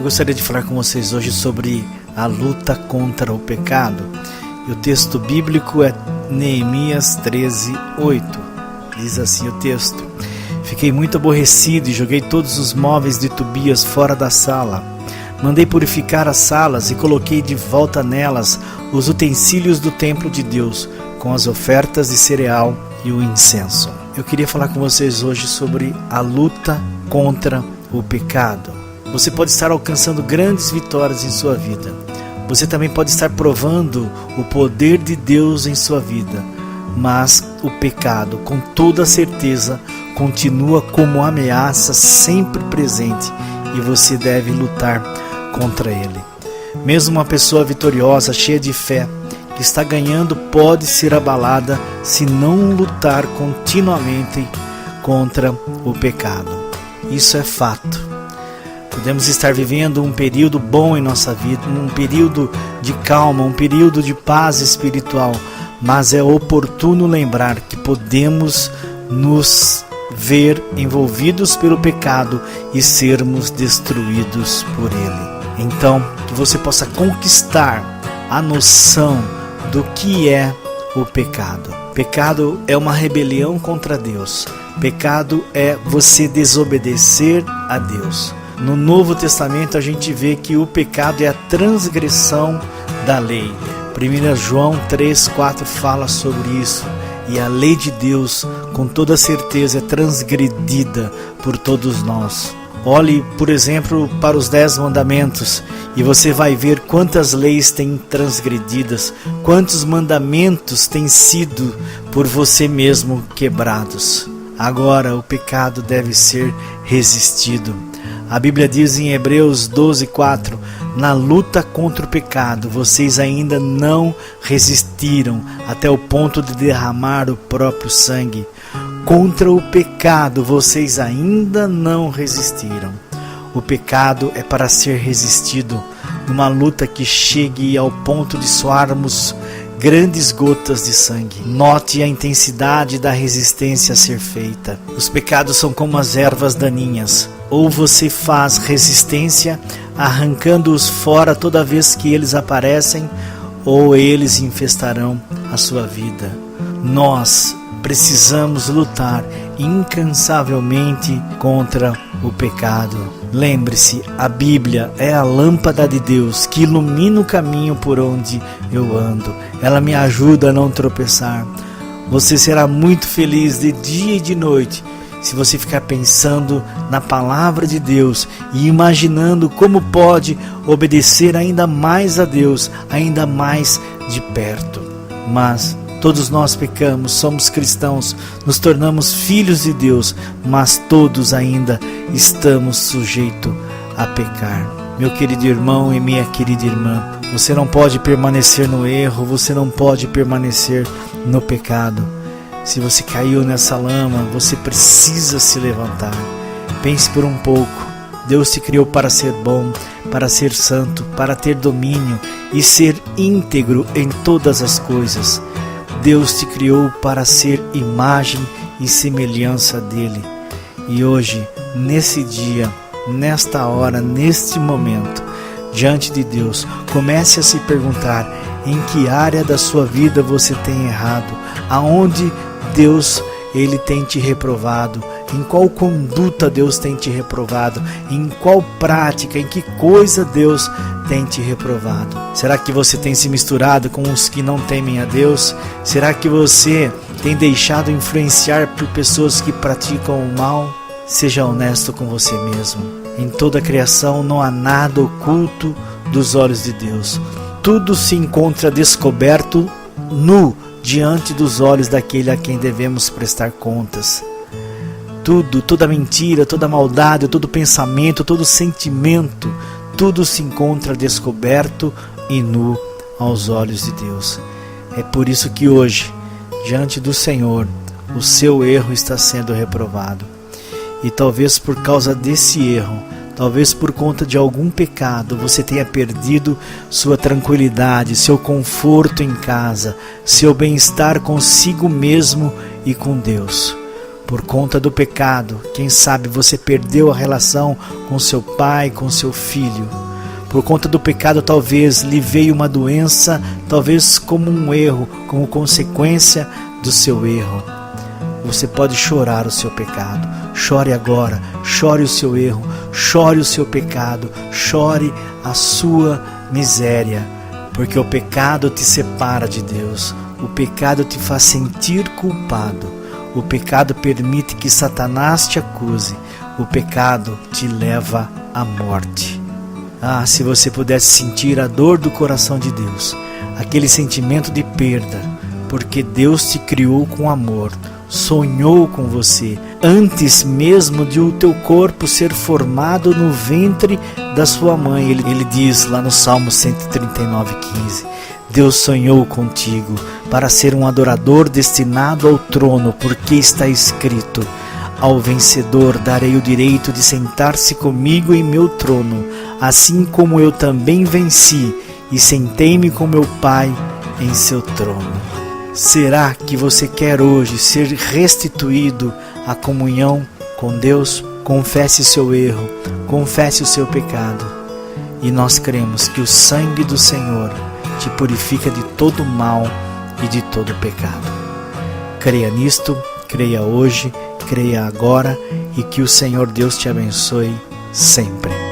gostaria de falar com vocês hoje sobre a luta contra o pecado. E o texto bíblico é Neemias 13:8. Diz assim o texto: Fiquei muito aborrecido e joguei todos os móveis de Tobias fora da sala. Mandei purificar as salas e coloquei de volta nelas os utensílios do templo de Deus, com as ofertas de cereal e o incenso. Eu queria falar com vocês hoje sobre a luta contra o pecado. Você pode estar alcançando grandes vitórias em sua vida. Você também pode estar provando o poder de Deus em sua vida. Mas o pecado, com toda certeza, continua como ameaça sempre presente e você deve lutar contra ele. Mesmo uma pessoa vitoriosa, cheia de fé, que está ganhando, pode ser abalada se não lutar continuamente contra o pecado. Isso é fato. Podemos estar vivendo um período bom em nossa vida, um período de calma, um período de paz espiritual, mas é oportuno lembrar que podemos nos ver envolvidos pelo pecado e sermos destruídos por ele. Então, que você possa conquistar a noção do que é o pecado. Pecado é uma rebelião contra Deus. Pecado é você desobedecer a Deus. No Novo Testamento a gente vê que o pecado é a transgressão da lei. 1 João 3:4 fala sobre isso. E a lei de Deus, com toda certeza, é transgredida por todos nós. Olhe, por exemplo, para os 10 mandamentos e você vai ver quantas leis têm transgredidas, quantos mandamentos têm sido por você mesmo quebrados. Agora o pecado deve ser resistido. A Bíblia diz em Hebreus 12:4, na luta contra o pecado, vocês ainda não resistiram até o ponto de derramar o próprio sangue. Contra o pecado, vocês ainda não resistiram. O pecado é para ser resistido numa luta que chegue ao ponto de suarmos grandes gotas de sangue. Note a intensidade da resistência a ser feita. Os pecados são como as ervas daninhas. Ou você faz resistência arrancando-os fora toda vez que eles aparecem, ou eles infestarão a sua vida. Nós precisamos lutar incansavelmente contra o pecado. Lembre-se, a Bíblia é a lâmpada de Deus que ilumina o caminho por onde eu ando. Ela me ajuda a não tropeçar. Você será muito feliz de dia e de noite se você ficar pensando na palavra de Deus e imaginando como pode obedecer ainda mais a Deus, ainda mais de perto. Mas todos nós pecamos, somos cristãos, nos tornamos filhos de Deus, mas todos ainda estamos sujeitos a pecar. Meu querido irmão e minha querida irmã, você não pode permanecer no erro, você não pode permanecer no pecado. Se você caiu nessa lama, você precisa se levantar. Pense por um pouco. Deus te criou para ser bom, para ser santo, para ter domínio e ser íntegro em todas as coisas. Deus te criou para ser imagem e semelhança dele. E hoje, nesse dia, nesta hora, neste momento, diante de Deus, comece a se perguntar em que área da sua vida você tem errado, aonde Deus ele tem te reprovado, em qual conduta Deus tem te reprovado, em qual prática, em que coisa Deus tem te reprovado. Será que você tem se misturado com os que não temem a Deus? Será que você tem deixado influenciar por pessoas que praticam o mal? Seja honesto com você mesmo. Em toda a criação não há nada oculto dos olhos de Deus. Tudo se encontra descoberto, nu, diante dos olhos daquele a quem devemos prestar contas. Tudo, toda mentira, toda maldade, todo pensamento, todo sentimento, tudo se encontra descoberto e nu aos olhos de Deus. É por isso que hoje, diante do Senhor, o seu erro está sendo reprovado. E talvez por causa desse erro, talvez por conta de algum pecado, você tenha perdido sua tranquilidade, seu conforto em casa, seu bem-estar consigo mesmo e com Deus. Por conta do pecado, quem sabe você perdeu a relação com seu pai, com seu filho. Por conta do pecado, talvez lhe veio uma doença, talvez como um erro, como consequência do seu erro. Você pode chorar o seu pecado. Chore agora, chore o seu erro, chore o seu pecado, chore a sua miséria, porque o pecado te separa de Deus, o pecado te faz sentir culpado. O pecado permite que Satanás te acuse. O pecado te leva à morte. Ah, se você pudesse sentir a dor do coração de Deus, aquele sentimento de perda, porque Deus te criou com amor, sonhou com você, antes mesmo de o teu corpo ser formado no ventre da sua mãe. Ele diz lá no Salmo 139:15, Deus sonhou contigo para ser um adorador destinado ao trono, porque está escrito: ao vencedor darei o direito de sentar-se comigo em meu trono, assim como eu também venci e sentei-me com meu Pai em seu trono. Será que você quer hoje ser restituído à comunhão com Deus? Confesse seu erro, confesse o seu pecado, e nós cremos que o sangue do Senhor te purifica de todo mal e de todo pecado. Creia nisto, creia hoje, creia agora, e que o Senhor Deus te abençoe sempre.